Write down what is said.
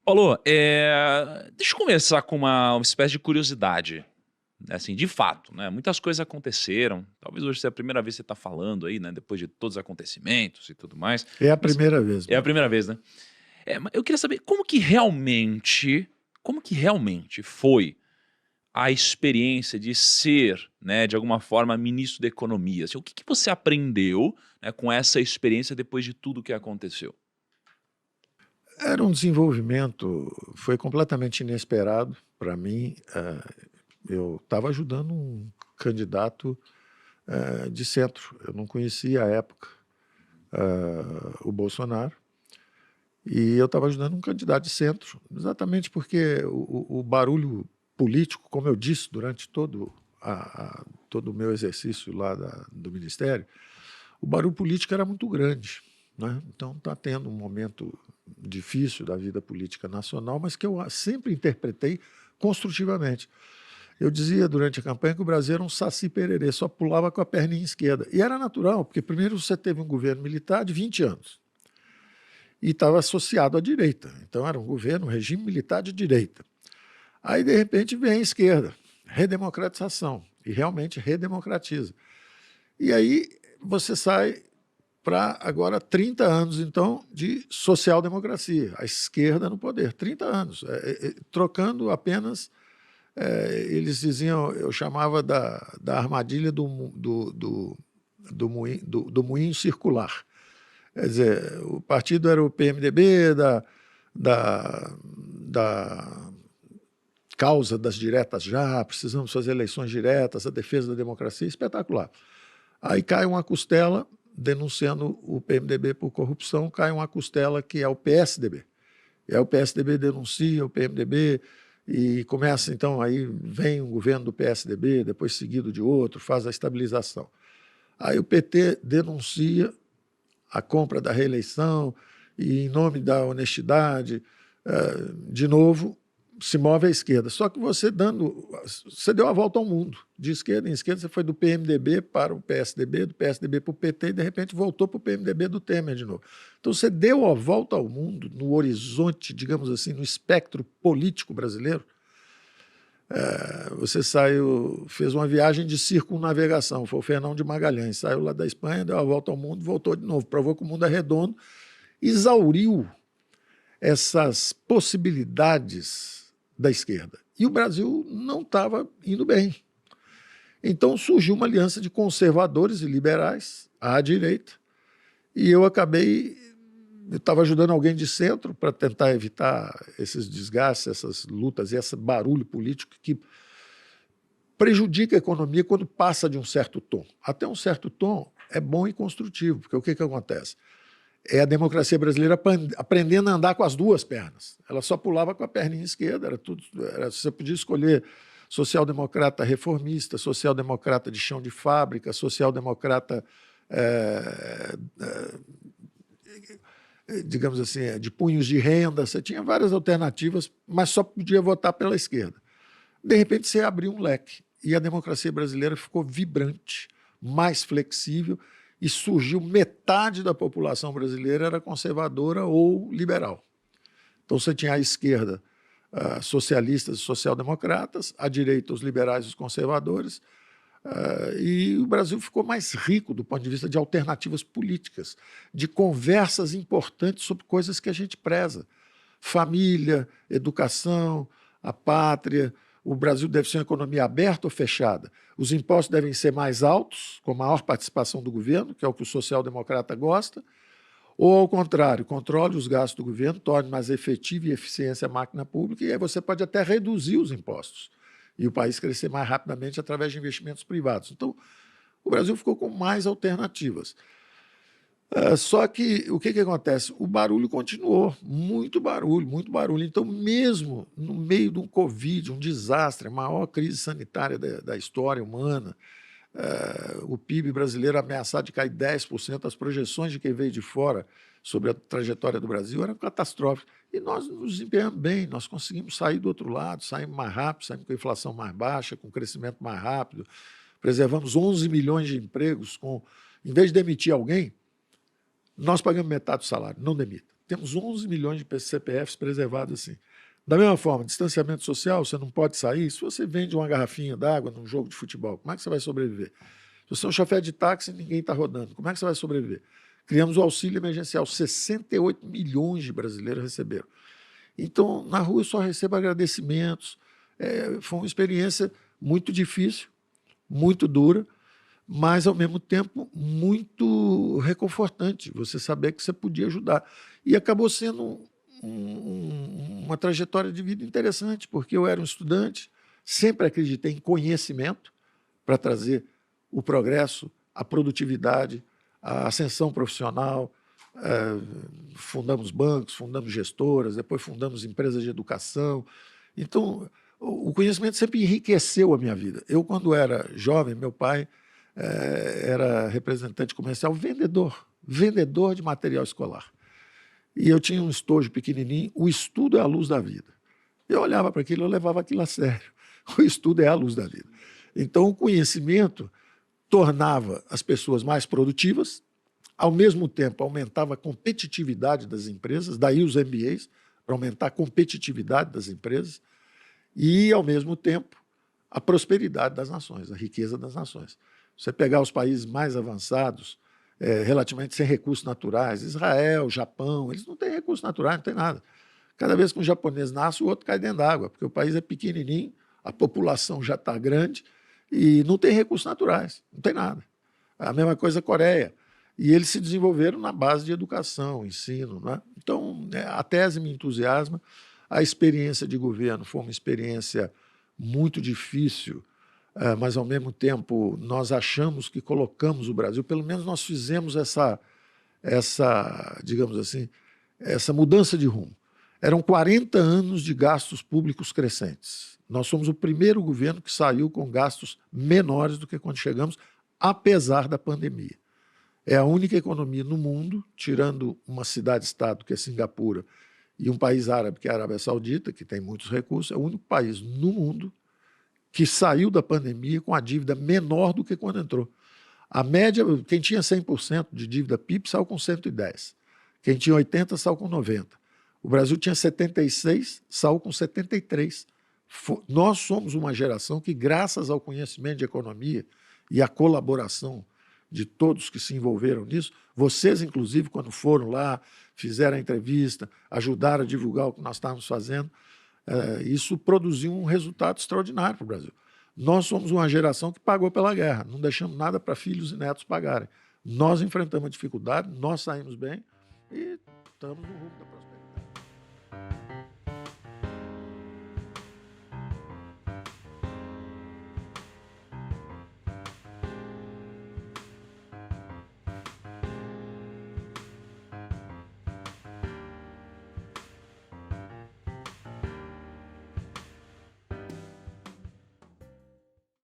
Paulo, deixa eu começar com uma espécie de curiosidade, né, assim, de fato, né, muitas coisas aconteceram, talvez hoje seja a primeira vez que você está falando aí, né, depois de todos os acontecimentos e tudo mais, É a mas primeira vez, é a meu amigo. primeira vez, né. Ma eu queria saber como que realmente foi a experiência de ser, né, de alguma forma, ministro da economia, assim, o que que você aprendeu, né, com essa experiência depois de tudo que aconteceu? Era um desenvolvimento, foi completamente inesperado para mim. Eu estava ajudando um candidato de centro. Eu não conhecia à época o Bolsonaro, e eu estava ajudando um candidato de centro, exatamente porque o barulho político, como eu disse durante todo o meu exercício lá do Ministério, o barulho político era muito grande, né? Então está tendo um momento difícil da vida política nacional, mas que eu sempre interpretei construtivamente. Eu dizia durante a campanha que o Brasil era um saci pererê, só pulava com a perninha esquerda. E era natural, porque primeiro você teve um governo militar de 20 anos e estava associado à direita. Então era um governo, um regime militar de direita. Aí, de repente, vem a esquerda, redemocratização, e realmente redemocratiza. E aí você sai para agora 30 anos, então, de social-democracia, a esquerda no poder, 30 anos, trocando apenas, eles diziam, eu chamava da armadilha do moinho circular. Quer dizer, o partido era o PMDB da causa das diretas já, precisamos fazer eleições diretas, a defesa da democracia, espetacular. Aí cai uma costela denunciando o PMDB por corrupção, cai uma costela que é o PSDB. E aí o PSDB denuncia o PMDB e começa, então, aí vem um governo do PSDB, depois seguido de outro, faz a estabilização. Aí o PT denuncia a compra da reeleição e, em nome da honestidade, de novo, se move à esquerda. Só que você deu a volta ao mundo. De esquerda em esquerda, você foi do PMDB para o PSDB, do PSDB para o PT, e de repente voltou para o PMDB do Temer de novo. Então você deu a volta ao mundo, no horizonte, digamos assim, no espectro político brasileiro. Você saiu, fez uma viagem de circunnavegação, foi o Fernão de Magalhães, saiu lá da Espanha, deu a volta ao mundo, voltou de novo, provou que o mundo é redondo, exauriu essas possibilidades da esquerda. E o Brasil não estava indo bem. Então surgiu uma aliança de conservadores e liberais à direita, e eu estava ajudando alguém de centro para tentar evitar esses desgastes, essas lutas e esse barulho político que prejudica a economia quando passa de um certo tom. Até um certo tom é bom e construtivo, porque o que acontece? É a democracia brasileira aprendendo a andar com as duas pernas. Ela só pulava com a perninha esquerda, você podia escolher social-democrata reformista, social-democrata de chão de fábrica, social-democrata, digamos assim, de punhos de renda, você tinha várias alternativas, mas só podia votar pela esquerda. De repente, você abriu um leque e a democracia brasileira ficou vibrante, mais flexível, e surgiu metade da população brasileira era conservadora ou liberal. Então você tinha a esquerda, socialistas e social-democratas, à direita os liberais e os conservadores, e o Brasil ficou mais rico do ponto de vista de alternativas políticas, de conversas importantes sobre coisas que a gente preza. Família, educação, a pátria. O Brasil deve ser uma economia aberta ou fechada? Os impostos devem ser mais altos, com maior participação do governo, que é o que o social-democrata gosta, ou, ao contrário, controle os gastos do governo, torne mais efetiva e eficiente a máquina pública, e aí você pode até reduzir os impostos e o país crescer mais rapidamente através de investimentos privados. Então, o Brasil ficou com mais alternativas. Só que o que acontece? O barulho continuou, muito barulho, muito barulho. Então, mesmo no meio de um Covid, um desastre, a maior crise sanitária da história humana, o PIB brasileiro ameaçado de cair 10%, as projeções de quem veio de fora sobre a trajetória do Brasil eram catastróficas. E nós nos desempenhamos bem, nós conseguimos sair do outro lado, saímos mais rápido, saímos com a inflação mais baixa, com crescimento mais rápido, preservamos 11 milhões de empregos, em vez de demitir alguém, nós pagamos metade do salário, não demita. temos 11 milhões de CPFs preservados assim. Da mesma forma, distanciamento social, você não pode sair. Se você vende uma garrafinha d'água num jogo de futebol, como é que você vai sobreviver? Se você é um chofer de táxi e ninguém está rodando, como é que você vai sobreviver? Criamos o auxílio emergencial, 68 milhões de brasileiros receberam. Então, na rua eu só recebo agradecimentos. Foi uma experiência muito difícil, muito dura, mas, ao mesmo tempo, muito reconfortante. Você saber que você podia ajudar. E acabou sendo uma trajetória de vida interessante, porque eu era um estudante, sempre acreditei em conhecimento para trazer o progresso, a produtividade, a ascensão profissional. Fundamos bancos, fundamos gestoras, depois fundamos empresas de educação. Então, o conhecimento sempre enriqueceu a minha vida. Eu, quando era jovem, meu pai era representante comercial, vendedor de material escolar. E eu tinha um estojo pequenininho, o estudo é a luz da vida. Eu olhava para aquilo, eu levava aquilo a sério. O estudo é a luz da vida. Então, o conhecimento tornava as pessoas mais produtivas, ao mesmo tempo aumentava a competitividade das empresas, daí os MBAs, para aumentar a competitividade das empresas, e, ao mesmo tempo, a prosperidade das nações, a riqueza das nações. Você pegar os países mais avançados, relativamente sem recursos naturais, Israel, Japão, eles não têm recursos naturais, não tem nada. Cada vez que um japonês nasce, o outro cai dentro d'água, porque o país é pequenininho, a população já está grande e não tem recursos naturais, não tem nada. A mesma coisa a Coreia. E eles se desenvolveram na base de educação, ensino. Né? Então, a tese me entusiasma. A experiência de governo foi uma experiência muito difícil, mas, ao mesmo tempo, nós achamos que colocamos o Brasil, pelo menos nós fizemos essa digamos assim, essa mudança de rumo. Eram 40 anos de gastos públicos crescentes. Nós somos o primeiro governo que saiu com gastos menores do que quando chegamos, apesar da pandemia. É a única economia no mundo, tirando uma cidade-estado, que é Singapura, e um país árabe, que é a Arábia Saudita, que tem muitos recursos, é o único país no mundo que saiu da pandemia com a dívida menor do que quando entrou. A média, quem tinha 100% de dívida PIB saiu com 110. Quem tinha 80% saiu com 90%. O Brasil tinha 76%, saiu com 73%. Nós somos uma geração que, graças ao conhecimento de economia e à colaboração de todos que se envolveram nisso, vocês, inclusive, quando foram lá, fizeram a entrevista, ajudaram a divulgar o que nós estávamos fazendo, isso produziu um resultado extraordinário para o Brasil. Nós somos uma geração que pagou pela guerra, não deixamos nada para filhos e netos pagarem. Nós enfrentamos a dificuldade, nós saímos bem e estamos no rumo da prosperidade.